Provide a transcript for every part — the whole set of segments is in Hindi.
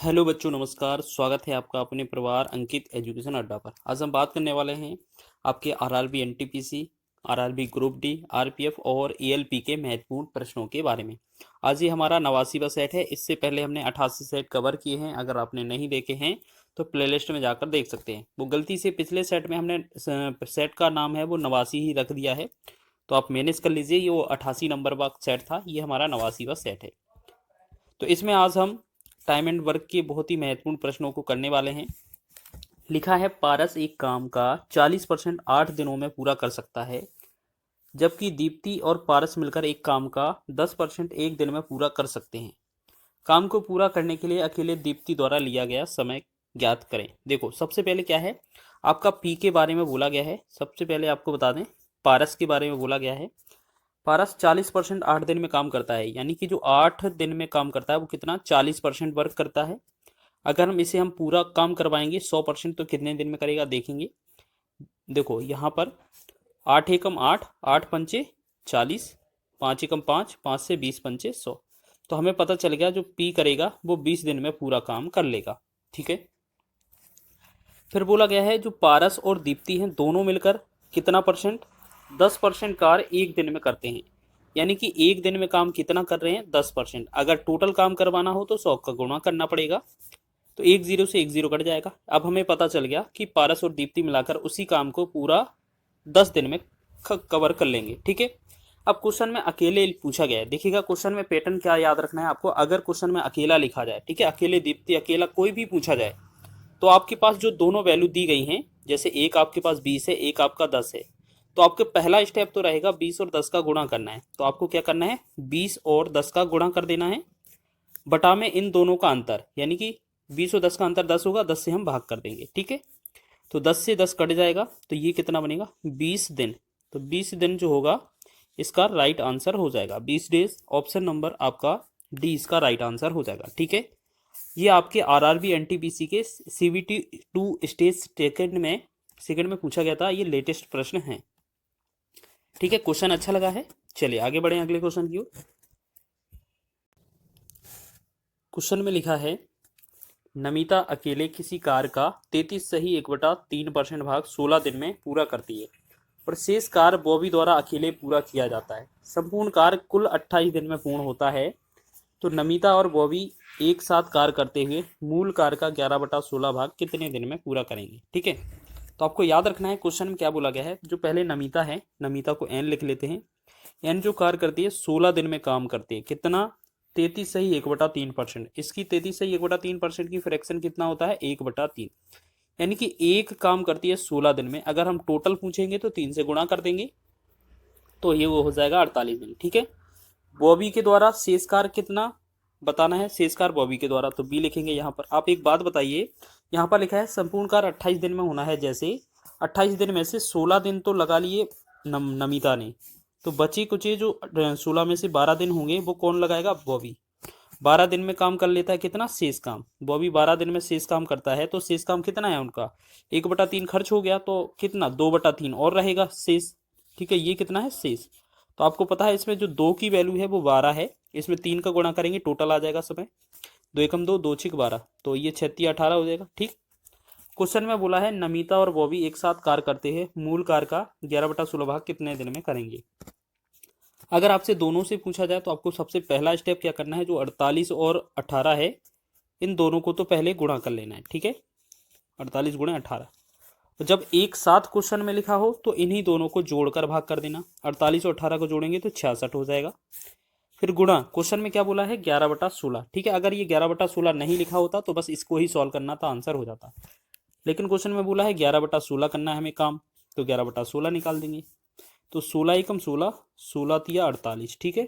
हेलो बच्चों, नमस्कार। स्वागत है आपका अपने परिवार अंकित एजुकेशन अड्डा पर। आज हम बात करने वाले हैं आपके RRB NTPC, RRB group D, RPF और एएलपी के महत्वपूर्ण प्रश्नों के बारे में। आज ये हमारा 89वां सेट है। इससे पहले हमने 88 सेट कवर किए हैं। अगर आपने नहीं देखे हैं तो प्लेलिस्ट में जाकर देख सकते हैं। वो गलती से पिछले सेट में हमने सेट का नाम है वो 89 ही रख दिया है, तो आप मैनेज कर लीजिए। ये वो 88 नंबर का सेट था, ये हमारा 89वां सेट है। तो इसमें आज हम टाइम एंड वर्क के बहुत ही महत्वपूर्ण प्रश्नों को करने वाले हैं। लिखा है, पारस एक काम का 40% 8 दिनों में पूरा कर सकता है, जबकि दीप्ति और पारस मिलकर एक काम का 10% एक दिन में पूरा कर सकते हैं। काम को पूरा करने के लिए अकेले दीप्ति द्वारा लिया गया समय ज्ञात करें। देखो, सबसे पहले क्या है, आपका पी के बारे में बोला गया है। सबसे पहले आपको बता दें, पारस के बारे में बोला गया है। पारस 40% 8 दिन में काम करता है, यानी कि जो 8 दिन में काम करता है वो कितना 40% वर्क करता है। अगर हम पूरा काम करवाएंगे 100%, तो कितने दिन में करेगा देखेंगे। देखो यहाँ पर 8 एकम 8, 8 पंचे 40, 5 एकम 5, 5 से 20 पंचे 100। तो हमें पता चल गया जो पी करेगा वो 20 दिन में पूरा काम कर लेगा। ठीक है। फिर बोला गया है जो पारस और दीप्ति हैं दोनों मिलकर कितना परसेंट, 10% कार्य एक दिन में करते हैं। यानी कि एक दिन में काम कितना कर रहे हैं, 10%। अगर टोटल काम करवाना हो तो 100 का गुणा करना पड़ेगा, तो एक जीरो से एक जीरो कट जाएगा। अब हमें पता चल गया कि पारस और दीप्ति मिलाकर उसी काम को पूरा 10 दिन में कवर कर लेंगे। ठीक है। अब क्वेश्चन में अकेले पूछा गया है। देखिएगा क्वेश्चन में पैटर्न क्या याद रखना है आपको। अगर क्वेश्चन में अकेला लिखा जाए, ठीक है, अकेले दीप्ति, अकेला कोई भी पूछा जाए, तो आपके पास जो दोनों वैल्यू दी गई हैं, जैसे एक आपके पास 20 है, एक आपका 10 है, तो आपके पहला स्टेप तो रहेगा 20 और 10 का गुणा करना है। तो आपको क्या करना है, 20 और 10 का गुणा कर देना है, बटा में इन दोनों का अंतर, यानी कि 20 और 10 का अंतर 10 होगा, 10 से हम भाग कर देंगे। ठीक है। तो 10 से 10 कट जाएगा, तो ये कितना बनेगा, 20 दिन। तो 20 दिन जो होगा इसका राइट आंसर हो जाएगा, 20 डेज। ऑप्शन नंबर आपका डी इसका राइट आंसर हो जाएगा। ठीक है। ये आपके आरआरबी एनटीपीसी के सीवीटी 2 स्टेज सेकंड में पूछा गया था। ये लेटेस्ट प्रश्न है। ठीक है। क्वेश्चन अच्छा लगा है, चलिए आगे बढ़े अगले क्वेश्चन की ओर। क्वेश्चन में लिखा है, नमिता अकेले किसी कार्य का 33 सही 1/3% भाग 16 दिन में पूरा करती है, और शेष कार्य बॉबी द्वारा अकेले पूरा किया जाता है। संपूर्ण कार्य कुल 28 दिन में पूर्ण होता है। तो नमिता और बॉबी एक साथ कार्य करते हुए मूल कार्य का 11/16 भाग कितने दिन में पूरा करेंगे। ठीक है। तो आपको याद रखना है क्वेश्चन में क्या बोला गया है। जो पहले नमिता है, नमिता को एन लिख लेते हैं। एन जो कार्य करती है 16 दिन में काम करती है, कितना, 33 सही 1/3%। इसकी 33 सही 1/3% की फ्रैक्शन कितना होता है, 1/3। यानी कि एक काम करती है 16 दिन में। अगर हम टोटल पूछेंगे तो 3 से गुणा कर देंगे, तो ये वो हो जाएगा 48 दिन। ठीक है। बॉबी के द्वारा शेष कार्य कितना बताना है, शेष कार्य बॉबी के द्वारा, तो बी लिखेंगे यहाँ पर। आप एक बात बताइए, यहाँ पर लिखा है संपूर्ण कार्य 28 दिन में होना है, जैसे 28 दिन में से 16 दिन तो लगा लिए नमिता ने, तो बचे कुचे जो 16 में से 12 दिन होंगे वो कौन लगाएगा, बॉबी। 12 दिन में काम कर लेता है कितना, शेष काम। बॉबी 12 दिन में शेष काम करता है, तो शेष काम कितना है उनका, 1/3 खर्च हो गया, तो कितना, 2/3 और रहेगा शेष। ठीक है। ये कितना है, शेष। तो आपको पता है इसमें जो 2 की वैल्यू है वो 12 है, इसमें 3 का गुणा करेंगे, टोटल आ जाएगा समय 2 एकम 2, 2 छिक 12, तो ये 36 18 हो जाएगा। ठीक। क्वेश्चन में बोला है नमिता और बॉबी एक साथ कार्य करते हैं, मूल कार्य का 11/16 भाग कितने दिन में करेंगे। अगर आपसे दोनों से पूछा जाए तो आपको सबसे पहला स्टेप क्या करना है, जो 48 और 18 है, इन दोनों को तो पहले गुणा कर लेना है। ठीक है। 48 गुणे 18। तो जब एक साथ क्वेश्चन में लिखा हो तो इन्हीं दोनों को जोड़कर भाग कर देना। 48 और 18 को जोड़ेंगे तो 66 हो जाएगा। फिर गुणा, क्वेश्चन में क्या बोला है, 11/16। ठीक है। अगर ये 11/16 नहीं लिखा होता तो बस इसको ही सॉल्व करना था, आंसर हो जाता। लेकिन क्वेश्चन में बोला है 11/16 करना है हमें काम, तो 11/16 निकाल देंगे। तो 16 एकम 16, 16 तिया 48। ठीक है।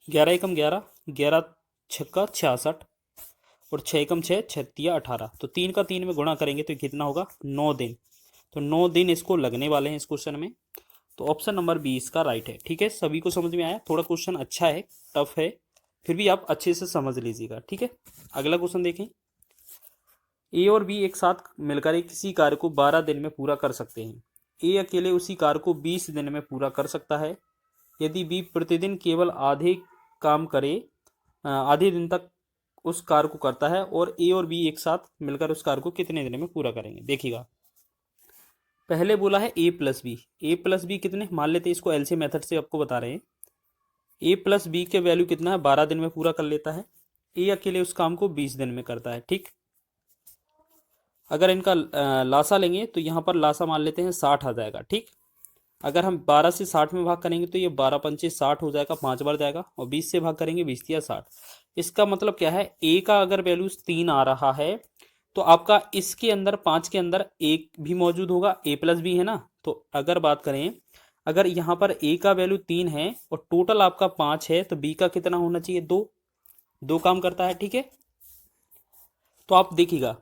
11 एकम 11, 11 छक्का 66, और 6 एकम 6, 6 तिया 18। तो 3 का 3 में गुणा करेंगे तो कितना होगा, 9 दिन। तो 9 दिन इसको लगने वाले हैं इस क्वेश्चन में। तो ऑप्शन नंबर बी इसका राइट है। ठीक है। सभी को समझ में आया। थोड़ा क्वेश्चन अच्छा है, टफ है, फिर भी आप अच्छे से समझ लीजिएगा। ठीक है। अगला क्वेश्चन देखें। ए और बी एक साथ मिलकर एक किसी कार्य को 12 दिन में पूरा कर सकते हैं। ए अकेले उसी कार्य को 20 दिन में पूरा कर सकता है। यदि बी प्रतिदिन केवल आधे काम करे, आधे दिन तक उस कार्य को करता है और ए और बी एक साथ मिलकर उस कार्य को कितने दिन में पूरा करेंगे। देखिएगा, पहले बोला है ए प्लस बी। ए प्लस बी कितने मान लेते हैं, इसको एलसीएम मेथड से आपको बता रहे हैं। ए प्लस बी के वैल्यू कितना है, 12 दिन में पूरा कर लेता है। ए अकेले उस काम को 20 दिन में करता है। ठीक, अगर इनका लासा लेंगे तो यहाँ पर लासा मान लेते हैं 60 आ जाएगा। ठीक, अगर हम 12 से 60 में भाग करेंगे तो ये 12 पंचे 60 हो जाएगा, 5 बार जाएगा, और 20 से भाग करेंगे 20 या 60। इसका मतलब क्या है, ए का अगर वैल्यू 3 आ रहा है तो आपका इसके अंदर 5 के अंदर एक भी मौजूद होगा, ए प्लस बी है ना। तो अगर बात करें, अगर यहाँ पर ए का वैल्यू 3 है और टोटल आपका 5 है तो बी का कितना होना चाहिए, 2। 2 काम करता है। ठीक है, तो आप देखिएगा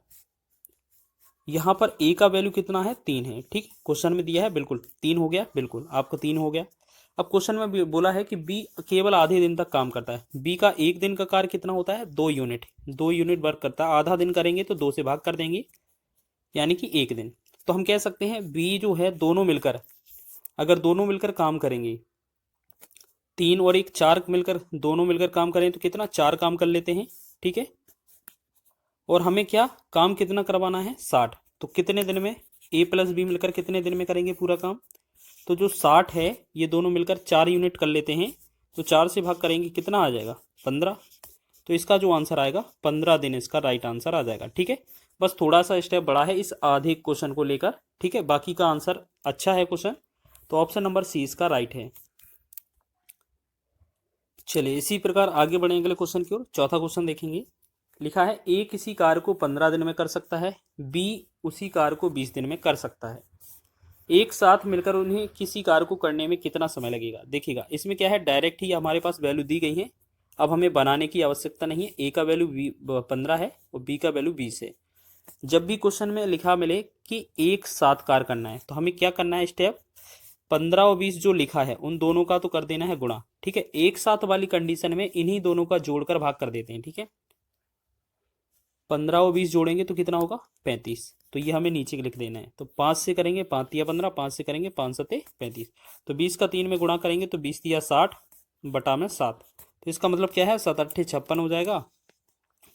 यहाँ पर ए का वैल्यू कितना है, 3 है। ठीक, क्वेश्चन में दिया है, बिल्कुल 3 हो गया, बिल्कुल आपको 3 हो गया। अब क्वेश्चन में बोला है कि बी केवल आधे दिन तक काम करता है। बी का एक दिन का कार्य कितना होता है, 2 यूनिट। 2 यूनिट वर्क करता है, आधा दिन करेंगे तो 2 से भाग कर देंगे, यानी कि 1 दिन। तो हम कह सकते हैं बी जो है दोनों मिलकर, अगर दोनों मिलकर काम करेंगे, 3 और 1 4 मिलकर, दोनों मिलकर काम करें तो कितना, 4 काम कर लेते हैं। ठीक है, और हमें क्या काम कितना करवाना है, 60। तो कितने दिन में ए प्लस बी मिलकर कितने दिन में करेंगे पूरा काम, तो जो 60 है ये दोनों मिलकर 4 यूनिट कर लेते हैं, तो 4 से भाग करेंगे कितना आ जाएगा, 15। तो इसका जो आंसर आएगा 15 दिन इसका राइट आंसर आ जाएगा। ठीक है, बस थोड़ा सा स्टेप बड़ा है इस आधे क्वेश्चन को लेकर। ठीक है, बाकी का आंसर अच्छा है क्वेश्चन, तो ऑप्शन नंबर सी इसका राइट है। चलिए इसी प्रकार आगे बढ़ेंगे अगले क्वेश्चन की ओर। चौथा क्वेश्चन देखेंगे, लिखा है ए किसी कार्य को 15 दिन में कर सकता है, बी उसी कार्य को 20 दिन में कर सकता है। एक साथ मिलकर उन्हें किसी कार्य को करने में कितना समय लगेगा। देखिएगा, इसमें क्या है, डायरेक्ट ही हमारे पास वैल्यू दी गई है, अब हमें बनाने की आवश्यकता नहीं है। ए का वैल्यू 15 है और बी का वैल्यू 20 है। जब भी क्वेश्चन में लिखा मिले कि एक साथ कार्य करना है तो हमें क्या करना है, स्टेप 15 और 20 जो लिखा है उन दोनों का तो कर देना है गुणा। ठीक है, एक साथ वाली कंडीशन में इन्हीं दोनों का जोड़कर भाग कर देते हैं। ठीक है, 15 और 20 जोड़ेंगे तो कितना होगा, 35। तो ये हमें नीचे लिख देना है। तो 5 से करेंगे 5 तिया 15, 5 से करेंगे 5 सते 35। तो 20 का 3 में गुणा करेंगे तो 20 तिया 60 बटा में 7। तो इसका मतलब क्या है, 7 अट्ठे 56 हो जाएगा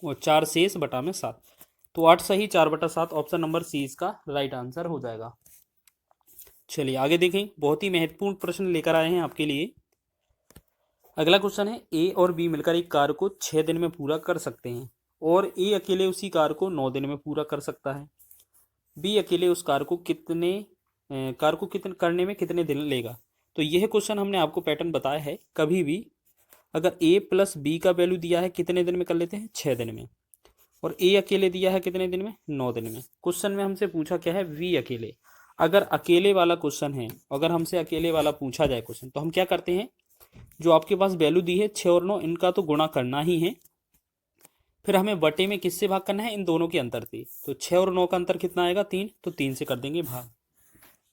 और 4 शेष बटा में 7। तो 8 सही 4 बटा 7, ऑप्शन नंबर सी इसका राइट आंसर हो जाएगा। चलिए आगे देखें, बहुत ही महत्वपूर्ण प्रश्न लेकर आए हैं आपके लिए। अगला क्वेश्चन है, ए और बी मिलकर एक कार्य को 6 दिन में पूरा कर सकते हैं और ए अकेले उसी कार्य को 9 दिन में पूरा कर सकता है। बी अकेले उस कार्य को कितने करने में कितने दिन लेगा। तो यह क्वेश्चन हमने आपको पैटर्न बताया है, कभी भी अगर ए प्लस बी का वैल्यू दिया है कितने दिन में कर लेते हैं, 6 दिन में, और ए अकेले दिया है कितने दिन में, 9 दिन में। क्वेश्चन में हमसे पूछा क्या है, वी अकेले। अगर अकेले वाला क्वेश्चन है, अगर हमसे अकेले वाला पूछा जाए क्वेश्चन, तो हम क्या करते हैं, जो आपके पास वैल्यू दी है 6 और 9, इनका तो गुणा करना ही है, फिर हमें बटे में किससे भाग करना है, इन दोनों के अंतर से। तो 6 और 9 का अंतर कितना आएगा, 3। तो 3 से कर देंगे भाग,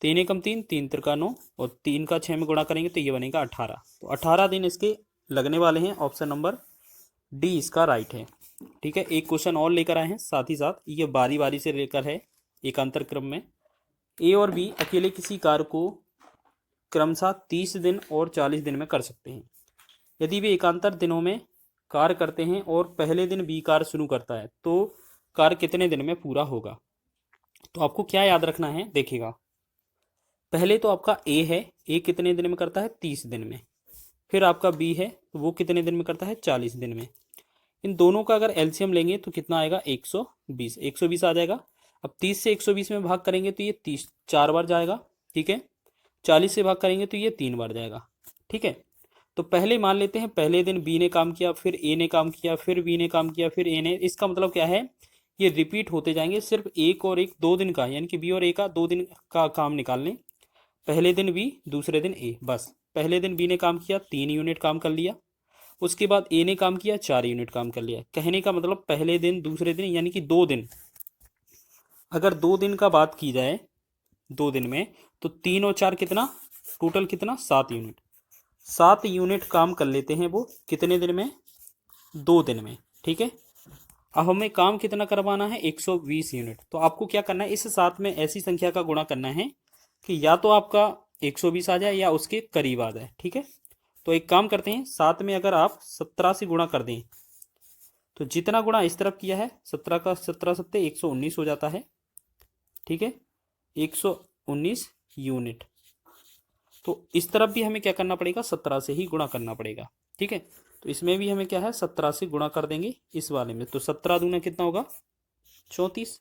3 एकम 3, 3 त्रिका 9, और 3 का 6 में गुणा करेंगे तो ये बनेगा 18। तो 18 दिन इसके लगने वाले हैं, ऑप्शन नंबर डी इसका राइट है। ठीक है, एक क्वेश्चन और लेकर आए हैं, साथ ही साथ ये बारी बारी से लेकर है एकांतर क्रम में। ए और बी अकेले किसी कार्य को क्रमशः 30 दिन और 40 दिन में कर सकते हैं। यदि वे एकांतर दिनों में कार्य करते हैं और पहले दिन बी कार्य शुरू करता है तो कार्य कितने दिन में पूरा होगा। तो आपको क्या याद रखना है, देखिएगा, पहले तो आपका ए है, ए कितने दिन में करता है, 30 दिन में। फिर आपका बी है, तो वो कितने दिन में करता है, 40 दिन में। इन दोनों का अगर एलसीएम लेंगे तो कितना आएगा, 120। 120 आ जाएगा। अब 30 से 120 में भाग करेंगे तो ये 30 4 बार जाएगा। ठीक है, 40 से भाग करेंगे तो ये 3 बार जाएगा। ठीक है, तो पहले मान लेते हैं पहले दिन बी ने काम किया, फिर ए ने काम किया, फिर बी ने काम किया, फिर ए ने। इसका मतलब क्या है, ये रिपीट होते जाएंगे, सिर्फ एक और एक 2 दिन का, यानी कि बी और ए का 2 दिन का काम निकाल लें। पहले दिन बी, दूसरे दिन ए, बस पहले दिन बी ने काम किया 3 यूनिट काम कर लिया, उसके बाद ए ने काम किया 4 यूनिट काम कर लिया। कहने का मतलब पहले दिन दूसरे दिन यानी कि 2 दिन, अगर 2 दिन का बात की जाए 2 दिन में, तो 3 और 4 कितना, टोटल कितना, 7 यूनिट। 7 यूनिट काम कर लेते हैं वो कितने दिन में, 2 दिन में। ठीक है, अब हमें काम कितना करवाना है, 120 यूनिट। तो आपको क्या करना है, इस 7 में ऐसी संख्या का गुणा करना है कि या तो आपका 120 आ जाए या उसके करीब आ जाए। ठीक है, तो एक काम करते हैं, 7 में अगर आप 17 से गुणा कर दें तो जितना गुणा इस तरफ किया है 17 का 17 सत्ते 119 हो जाता है, ठीक है, 119 यूनिट। तो इस तरफ भी हमें क्या करना पड़ेगा, 17 से ही गुणा करना पड़ेगा, ठीक है। तो इसमें भी हमें क्या है 17 से गुणा कर देंगे इस वाले में, तो 17 दूना कितना होगा 34।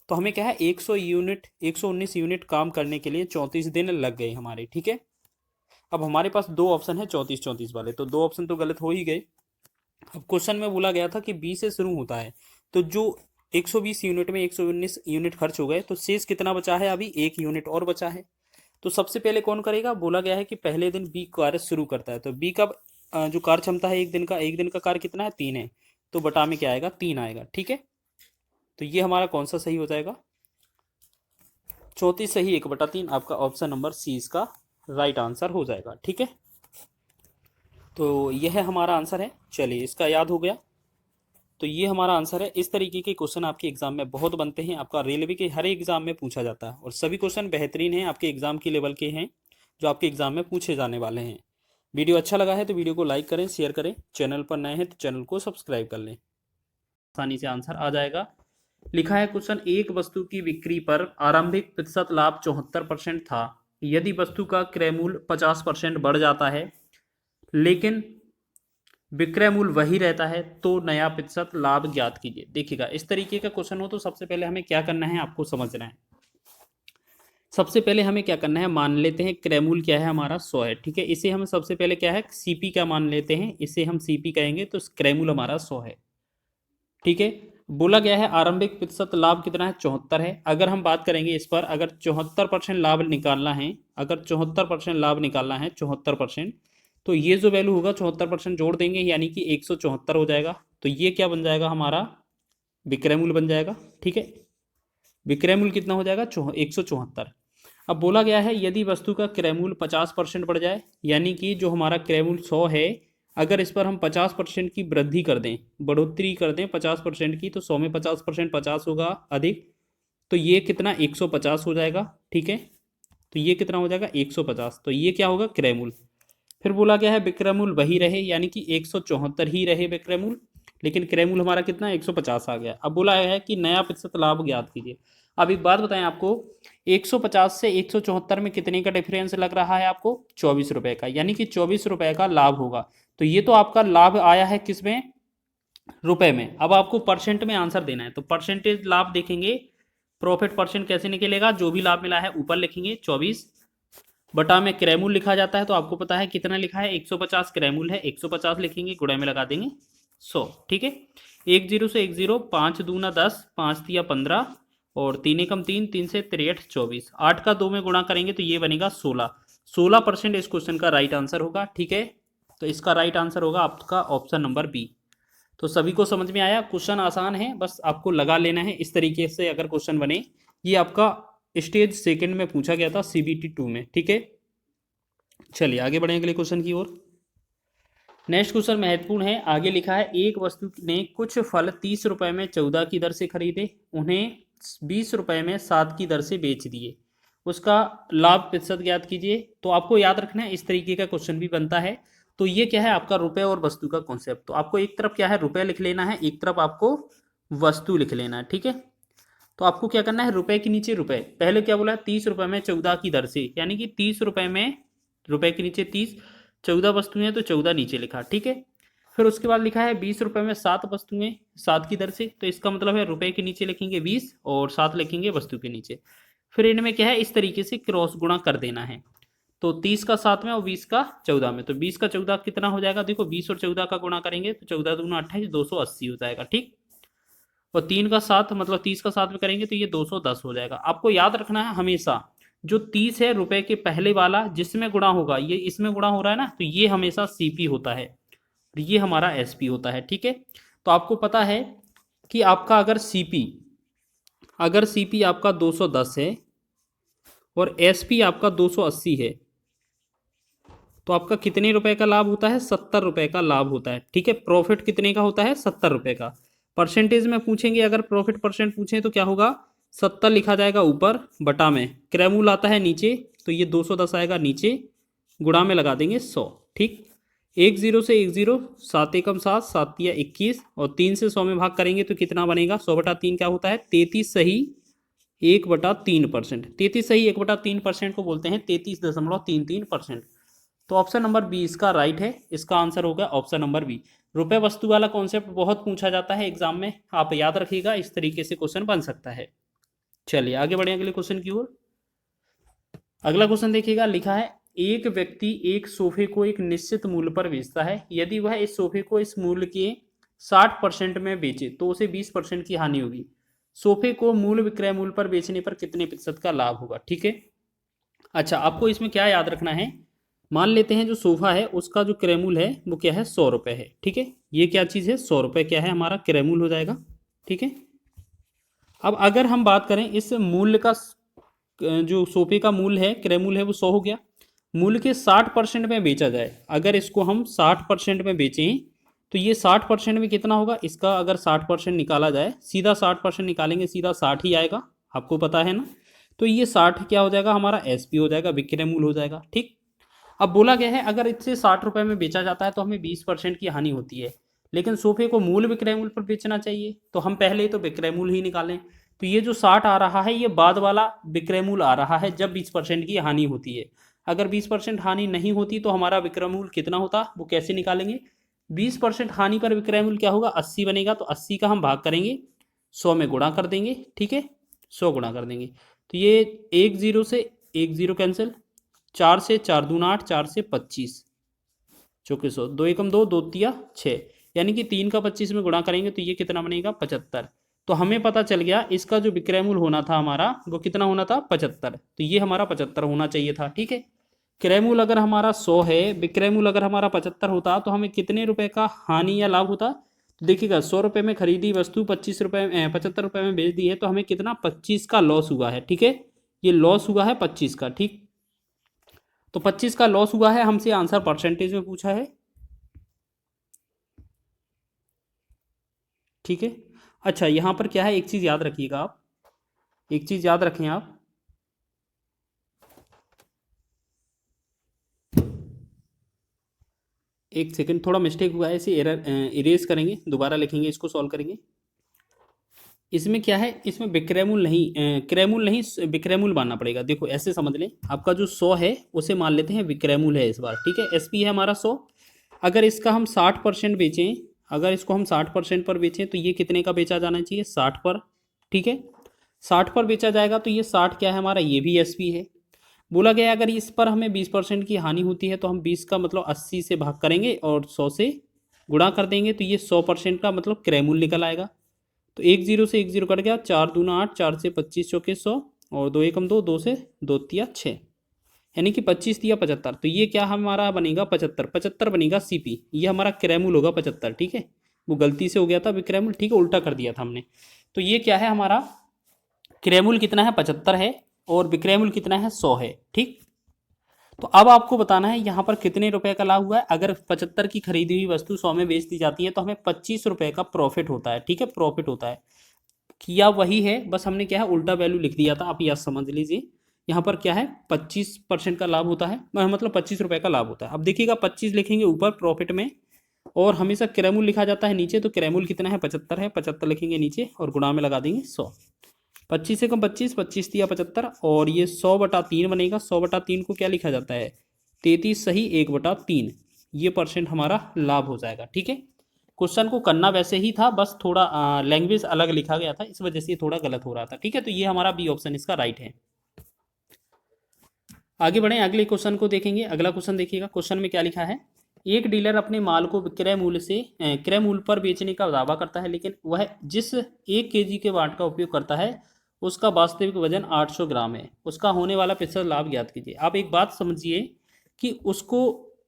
तो हमें क्या है 100 यूनिट 119 यूनिट काम करने के लिए 34 दिन लग गए हमारे, ठीक है। अब हमारे पास दो ऑप्शन है 34 34 वाले, तो दो ऑप्शन तो गलत हो ही गए। अब क्वेश्चन में बोला गया था कि 20 से शुरू होता है, तो जो 120 यूनिट में 119 यूनिट खर्च हो गए, तो शेष कितना बचा है, अभी 1 यूनिट और बचा है। तो सबसे पहले कौन करेगा, बोला गया है कि पहले दिन बी कार्य शुरू करता है। तो बी का जो कार्य क्षमता है एक दिन का कार्य कितना है 3 है, तो बटा में क्या आएगा 3 आएगा, ठीक है। तो ये हमारा कौन सा सही हो जाएगा, 34 सही 1/3, आपका ऑप्शन नंबर सी इसका राइट आंसर हो जाएगा, ठीक है। तो यह हमारा आंसर है, चलिए इसका याद हो गया। तो ये हमारा आंसर है। इस तरीके के क्वेश्चन आपके एग्जाम में बहुत बनते हैं, आपका रेलवे के हर एग्जाम में पूछा जाता है, और सभी क्वेश्चन बेहतरीन हैं, आपके एग्जाम की लेवल के हैं जो आपके एग्जाम में पूछे जाने वाले हैं। वीडियो अच्छा लगा है तो वीडियो को लाइक करें, शेयर करें, चैनल पर नए हैं तो चैनल को सब्सक्राइब कर लें, आसानी से आंसर आ जाएगा। लिखा है क्वेश्चन, एक वस्तु की बिक्री पर आरंभिक प्रतिशत लाभ 74% था, यदि वस्तु का क्रय मूल्य 50% बढ़ जाता है लेकिन विक्रय मूल्य वही रहता है, तो नया प्रतिशत लाभ ज्ञात कीजिए। देखिएगा इस तरीके का क्वेश्चन हो तो सबसे पहले हमें क्या करना है, आपको समझना है। सबसे पहले हमें क्या करना है, मान लेते हैं क्रय मूल्य क्या है हमारा 100 है, ठीक है। इसे हम सबसे पहले क्या है सीपी का मान लेते हैं, इसे हम सीपी कहेंगे, तो क्रय मूल्य हमारा 100 है, ठीक है। बोला गया है आरंभिक प्रतिशत लाभ कितना है 74 है। अगर हम बात करेंगे इस पर, अगर 74% लाभ निकालना है, अगर 74% लाभ निकालना है 74%, तो ये जो वैल्यू होगा 74% जोड़ देंगे, यानी कि 174 हो जाएगा। तो ये क्या बन जाएगा हमारा विक्रय मूल्य बन जाएगा, ठीक है। विक्रय मूल्य कितना हो जाएगा 174। अब बोला गया है यदि वस्तु का क्रय मूल्य 50% बढ़ जाए, यानी कि जो हमारा क्रय मूल्य 100 है, अगर इस पर हम 50% की वृद्धि कर दें, बढ़ोतरी कर दें 50% की, तो 100 में 50% 50 होगा अधिक, तो ये कितना 150 हो जाएगा, ठीक है। तो ये कितना हो जाएगा 150, तो ये क्या होगा क्रय मूल्य। फिर बोला गया है विक्रय मूल्य वही रहे, यानी कि 174 ही रहे विक्रय मूल्य, लेकिन क्रय मूल्य हमारा कितना 150 आ गया। अब बोला है कि नया प्रतिशत लाभ ज्ञात कीजिए। अब एक बात बताएं आपको, 150 से 174 में कितने का डिफरेंस लग रहा है आपको 24 रुपए का, यानी कि 24 रुपए का लाभ होगा। तो ये तो आपका लाभ आया है किसमें, रुपए में। अब आपको परसेंट में आंसर देना है, तो परसेंटेज लाभ देखेंगे, प्रॉफिट परसेंट कैसे निकलेगा, जो भी लाभ मिला है ऊपर लिखेंगे 24 बटा में क्रय मूल्य लिखा जाता है, तो आपको पता है कितना लिखा है 150 क्रय मूल्य है, 150 लिखेंगे, गुणा में लगा देंगे 100, ठीक है। 1 0 से 1 0, 5 दूना 10, 5 तिया 15, और 3 एकम 3, 3 से 63 24, 8 का 2 में गुणा करेंगे तो ये बनेगा 16। 16% इस क्वेश्चन का राइट आंसर होगा, ठीक है। तो इसका राइट आंसर होगा आपका ऑप्शन नंबर बी। तो सभी को समझ में आया, क्वेश्चन आसान है, बस आपको लगा लेना है इस तरीके से अगर क्वेश्चन बने। ये आपका स्टेज सेकंड में पूछा गया था CBT 2 में, ठीक है। चलिए आगे बढ़ें अगले क्वेश्चन की ओर। नेक्स्ट क्वेश्चन महत्वपूर्ण है, आगे लिखा है एक वस्तु ने कुछ फल 30 रुपए में 14 की दर से खरीदे, उन्हें 20 रुपए में 7 की दर से बेच दिए, उसका लाभ प्रतिशत ज्ञात कीजिए। तो आपको याद रखना है इस तरीके का क्वेश्चन भी बनता है। तो ये क्या है आपका रुपए और वस्तु का कॉन्सेप्ट। तो आपको एक तरफ क्या है रुपए लिख लेना है, एक तरफ आपको वस्तु लिख लेना है, ठीक है। तो आपको क्या करना है, रुपए के नीचे रुपए, पहले क्या बोला 30 रुपए में 14 की दर से, यानी कि 30 रुपए में, रुपए के नीचे 30, 14 वस्तुएं तो 14 नीचे लिखा, ठीक है। फिर उसके बाद लिखा है 20 रुपए में 7 वस्तुएं 7 की दर से, तो इसका मतलब है रुपए के नीचे लिखेंगे 20 और 7 लिखेंगे वस्तु के नीचे। फिर इनमें क्या है इस तरीके से क्रॉस गुणा कर देना है, तो 30 का 7 में और 20 का 14 में, तो 20 का 14 कितना हो जाएगा, देखो 20 और 14 का गुणा करेंगे तो 14 दूना 28, 280 हो जाएगा, ठीक। और 3 का 7 मतलब 30 का 7 में करेंगे तो ये 210 हो जाएगा। आपको याद रखना है हमेशा जो 30 है रुपए के पहले वाला जिसमें गुणा होगा, ये इसमें गुणा हो रहा है ना, तो ये हमेशा CP होता है, ये हमारा SP होता है, ठीक है। तो आपको पता है कि आपका अगर CP आपका 210 है और SP आपका 280 है, तो आपका कितने रुपए का लाभ होता है 70 रुपए का लाभ होता है, ठीक है। प्रॉफिट कितने का होता है 70 रुपए का। परसेंटेज में पूछेंगे, अगर प्रॉफिट परसेंट पूछें तो क्या होगा 70 लिखा जाएगा ऊपर, बटा में क्रय मूल्य आता है नीचे, तो ये 210 आएगा नीचे, गुणा में लगा देंगे 100, ठीक। 10 से 10, 7 एकम 7, 7 या 21, और 3 से 100 में भाग करेंगे तो कितना बनेगा? 100/3 क्या होता है? 33 सही 1/3%। 33 सही 1/3% को बोलते हैं 33.33%। तो ऑप्शन नंबर बी इसका राइट है। इसका आंसर होगा ऑप्शन नंबर बी। रुपए वस्तु वाला कॉन्सेप्ट बहुत पूछा जाता है एग्जाम में, आप याद रखिएगा, इस तरीके से क्वेश्चन बन सकता है। चलिए आगे बढ़े अगले क्वेश्चन की ओर। अगला क्वेश्चन देखिएगा, लिखा है एक व्यक्ति एक सोफे को एक निश्चित मूल्य पर बेचता है। यदि वह इस सोफे को इस मूल्य के 60% में बेचे तो उसे 20% की हानि होगी। सोफे को मूल विक्रय मूल्य पर बेचने पर कितने प्रतिशत का लाभ होगा? ठीक है। अच्छा, आपको इसमें क्या याद रखना है, मान लेते हैं जो सोफा है उसका जो क्रय मूल्य है वो क्या है? 100 रुपये है। ठीक है, ये क्या चीज़ है? 100 रुपये क्या है? हमारा क्रय मूल्य हो जाएगा। ठीक है। अब अगर हम बात करें इस मूल्य का, जो सोफे का मूल्य है, क्रय मूल्य है, वो 100 हो गया। मूल्य के 60% में बेचा जाए, अगर इसको हम 60% में बेचें तो ये 60% में कितना होगा? इसका अगर 60% निकाला जाए, सीधा 60% निकालेंगे, सीधा 60 ही आएगा, आपको पता है ना। तो ये 60 क्या हो जाएगा? हमारा एसपी हो जाएगा, विक्रय मूल्य हो जाएगा। ठीक। अब बोला गया है अगर इससे 60 रुपये में बेचा जाता है तो हमें 20% की हानि होती है, लेकिन सोफे को मूल विक्रय मूल्य पर बेचना चाहिए, तो हम पहले तो विक्रय मूल्य ही निकालें। तो ये जो 60 आ रहा है ये बाद वाला विक्रय मूल्य आ रहा है जब 20% की हानि होती है। अगर 20% हानि नहीं होती तो हमारा विक्रय मूल्य कितना होता, वो कैसे निकालेंगे? 20% हानि पर विक्रय मूल्य क्या होगा? 80 बनेगा। तो 80 का हम भाग करेंगे, 100 में गुणा कर देंगे। ठीक है, 100 गुणा कर देंगे तो ये 10 से 10 कैंसिल, 4 से 4 दूना 8, 4 से 25, 2400, 2 एकम 2, 2 तिया 6, यानी कि 3 का 25 में गुणा करेंगे तो ये कितना बनेगा? 75। तो हमें पता चल गया इसका जो विक्रय मूल्य होना था हमारा वो कितना होना था? 75। तो ये हमारा 75 होना चाहिए था। ठीक है। क्रय मूल्य अगर हमारा 100 है, विक्रय मूल्य अगर हमारा 75 होता तो हमें कितने रुपए का हानि या लाभ होता? तो देखिएगा, 100 रुपये में खरीदी वस्तु 75 रुपये में बेच दी है, तो हमें कितना? 25 का लॉस हुआ है। ठीक है, ये लॉस हुआ है 25 का। ठीक, तो 25 का लॉस हुआ है, हमसे आंसर परसेंटेज में पूछा है। ठीक है। अच्छा, यहां पर क्या है, एक चीज याद रखिएगा आप, एक चीज याद रखें आप, एक सेकंड, थोड़ा मिस्टेक हुआ है, इसे एरर इरेज करेंगे, दोबारा लिखेंगे, इसको सॉल्व करेंगे। इसमें क्या है, इसमें विक्रय मूल्य नहीं, क्रय मूल्य नहीं, विक्रय मूल्य मानना पड़ेगा। देखो ऐसे समझ लें, आपका जो 100 है उसे मान लेते हैं विक्रय मूल्य है इस बार। ठीक है, एसपी है हमारा 100। अगर इसका हम 60% बेचें, अगर इसको हम 60% पर बेचें तो ये कितने का बेचा जाना चाहिए? 60 पर। ठीक है, 60 पर बेचा जाएगा तो ये 60 क्या है हमारा? ये भी एसपी है। बोला गया अगर इस पर हमें 20% की हानि होती है तो हम 20 का मतलब 80 से भाग करेंगे और 100 से गुणा कर देंगे, तो ये 100% का मतलब क्रय मूल्य निकल आएगा। तो 10 से 10 कट गया, 4 दूना 8, 4 से 25 चौके 100, और 2 एकम 2, 2 से 2 तिया 6, यानी कि 25 तिया 75। तो ये क्या हमारा बनेगा? 75। 75 बनेगा सीपी, ये हमारा क्रय मूल्य होगा 75। ठीक है, वो गलती से हो गया था विक्रय मूल्य, ठीक है, उल्टा कर दिया था हमने। तो ये क्या है हमारा? क्रय मूल्य कितना है? 75 है, और विक्रय मूल्य कितना है? 100 है। ठीक, तो अब आपको बताना है यहाँ पर कितने रुपए का लाभ हुआ है। अगर 75 की खरीदी हुई वस्तु 100 में बेच दी जाती है तो हमें 25 रुपए का प्रॉफिट होता है। ठीक है, प्रॉफिट होता है। किया वही है, बस हमने क्या है उल्टा वैल्यू लिख दिया था, आप यह समझ लीजिए। यहाँ पर क्या है? 25% का लाभ होता है, मतलब 25 रुपए का लाभ होता है। अब देखिएगा, 25 लिखेंगे ऊपर प्रॉफिट में, और हमेशा क्रय मूल्य लिखा जाता है नीचे, तो क्रय मूल्य कितना है? 75 है, 75 लिखेंगे नीचे और गुणा में लगा देंगे 100। 25 से कम 25, 25 दिया 75, और ये 100/3 बनेगा। 100/3 को क्या लिखा जाता है? 33 सही 1/3, ये परसेंट हमारा लाभ हो जाएगा। ठीक है, क्वेश्चन को करना वैसे ही था, बस थोड़ा लैंग्वेज अलग लिखा गया था, इस वजह से ये थोड़ा गलत हो रहा था। ठीक है, तो ये हमारा बी ऑप्शन इसका राइट है। आगे बढ़े, अगले क्वेश्चन को देखेंगे। अगला क्वेश्चन देखिएगा, क्वेश्चन में क्या लिखा है। एक डीलर अपने माल को क्रय मूल्य पर बेचने का दावा करता है, लेकिन वह जिस 1 केजी के वाट का उपयोग करता है उसका वास्तविक वजन 800 ग्राम है। उसका होने वाला प्रतिशत लाभ ज्ञात कीजिए। आप एक बात समझिए कि उसको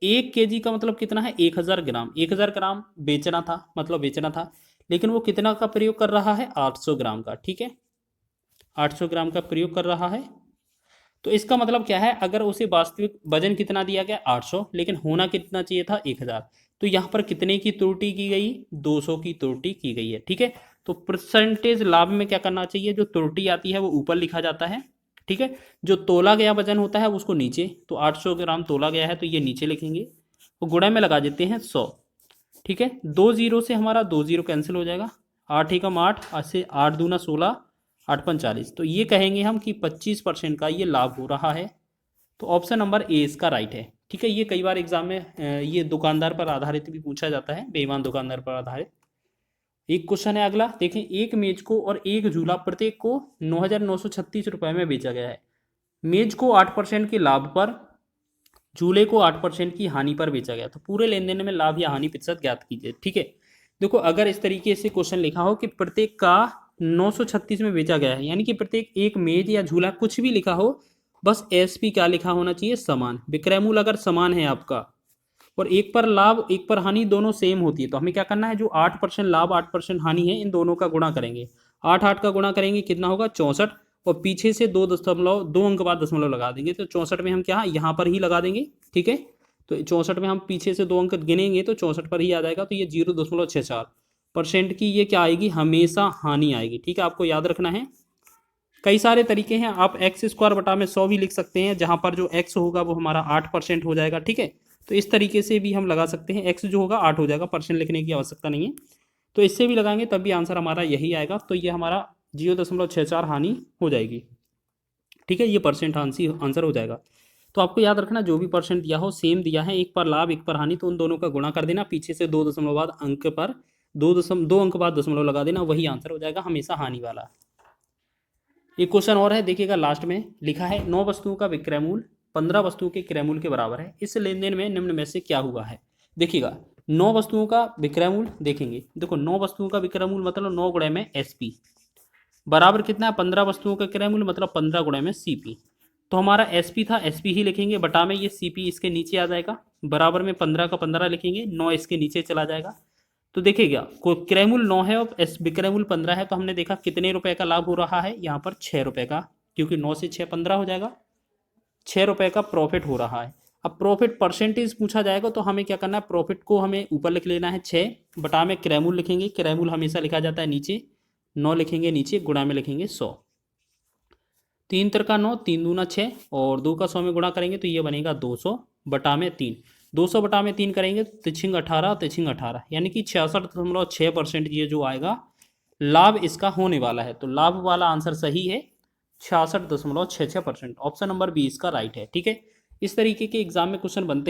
1 केजी का मतलब कितना है? 1000 ग्राम। 1000 ग्राम बेचना था, मतलब बेचना था, लेकिन वो कितना का प्रयोग कर रहा है? 800 ग्राम का। ठीक है, 800 ग्राम का प्रयोग कर रहा है। तो इसका मतलब क्या है, अगर उसे वास्तविक वजन कितना दिया गया? 800, लेकिन होना कितना चाहिए था? 1000। तो यहाँ पर कितने की त्रुटि की गई? 200 की त्रुटि की गई है। ठीक है, तो परसेंटेज लाभ में क्या करना चाहिए? जो त्रुटि आती है वो ऊपर लिखा जाता है। ठीक है, जो तोला गया वजन होता है उसको नीचे, तो 800 ग्राम तोला गया है तो ये नीचे लिखेंगे, और गुणा में लगा देते हैं 100। ठीक है, 2 जीरो से हमारा 2 जीरो कैंसिल हो जाएगा, 8 एकम 8, से 8 दूना 16, 8 पंच 40। तो ये कहेंगे हम कि 25% का ये लाभ हो रहा है। तो ऑप्शन नंबर ए इसका राइट है। ठीक है, ये कई बार एग्जाम में ये दुकानदार पर आधारित भी पूछा जाता है, बेईमान दुकानदार पर आधारित। एक क्वेश्चन है अगला, देखें, एक मेज को और एक झूला प्रत्येक को 9,936 रुपए में बेचा गया है। मेज को 8% के लाभ पर, झूले को 8% की हानि पर बेचा गया। तो पूरे लेन देन में लाभ या हानि प्रतिशत ज्ञात कीजिए। ठीक है, देखो अगर इस तरीके से क्वेश्चन लिखा हो कि प्रत्येक का 936 में बेचा गया है, यानी कि प्रत्येक एक मेज या झूला कुछ भी लिखा हो, बस एसपी क्या लिखा होना चाहिए, समान। विक्रय मूल्य अगर समान है आपका और एक पर लाभ एक पर हानि दोनों सेम होती है, तो हमें क्या करना है, जो 8% लाभ 8% हानि है, इन दोनों का गुणा करेंगे। 8 8 का गुणा करेंगे, कितना होगा, 64। और पीछे से 2 अंक बाद दशमलव लगा देंगे, तो 64 में हम क्या, यहाँ पर ही लगा देंगे। ठीक है, तो 64 में हम पीछे से 2 अंक गिनेंगे तो 64 पर ही आ जाएगा। तो ये 0.64% की ये क्या आएगी, हमेशा हानि आएगी। ठीक है, आपको याद रखना है। कई सारे तरीके हैं, आप x² बटा में 100 भी लिख सकते हैं, जहां पर जो x होगा वो हमारा 8% हो जाएगा। ठीक है, तो इस तरीके से भी हम लगा सकते हैं, x जो होगा 8 हो जाएगा, परसेंट लिखने की आवश्यकता नहीं है। तो इससे भी लगाएंगे तब भी आंसर हमारा यही आएगा। तो ये हमारा 0.64 हानि हो जाएगी। ठीक है, ये परसेंट आंसर हो जाएगा। तो आपको याद रखना, जो भी परसेंट दिया हो सेम दिया है, एक पर लाभ एक पर हानि, तो उन दोनों का गुणा कर देना, पीछे से 2 दशमलव बाद अंक पर 2 अंक बाद दशमलव लगा देना, वही आंसर हो जाएगा, हमेशा हानि वाला। एक क्वेश्चन और है, देखिएगा लास्ट में लिखा है 9 वस्तुओं का विक्रय मूल्य 15 वस्तुओं के क्रय मूल्य के बराबर है, इस लेन देन में निम्न में से क्या हुआ है। देखिएगा 9 वस्तुओं का विक्रय मूल्य देखेंगे, देखो 9 वस्तुओं का विक्रय मूल्य मतलब 9 गुणे में एसपी बराबर कितना है, 15 वस्तुओं का क्रय मूल्य मतलब 15 गुणे में सीपी। तो हमारा एसपी था, एसपी ही लिखेंगे, बटा में ये सीपी इसके नीचे आ जाएगा, बराबर में 15 का 15 लिखेंगे, 9 इसके नीचे चला जाएगा। तो देखिएगा क्रय मूल्य 9 है और विक्रय मूल्य 15 है, तो हमने देखा कितने रुपए का लाभ हो रहा है, यहाँ पर 6 रुपए का, क्योंकि 9 से 6 15 हो जाएगा, 6 रुपए का प्रॉफिट हो रहा है। अब प्रॉफिट परसेंटेज पूछा जाएगा तो हमें क्या करना है, प्रॉफिट को हमें ऊपर लिख लेना है 6, बटा में क्रय मूल्य लिखेंगे, क्रय मूल्य हमेशा लिखा जाता है नीचे, 9 लिखेंगे नीचे, गुणा में लिखेंगे 100। 3 तिरका 9, 3 दूना 6 और 2 का 100 में गुणा करेंगे तो ये बनेगा 200 बटा में 3। 200 बटा में 3 करेंगे तो तिछिंग 18, तिछिंग 18, यानी कि 66.6% ये जो आएगा लाभ इसका होने वाला है। तो लाभ वाला आंसर सही है, 66.66%। ऑप्शन नंबर बी इसका राइट है। ठीक है, इस तरीके के एग्जाम में क्वेश्चन बनते हैं।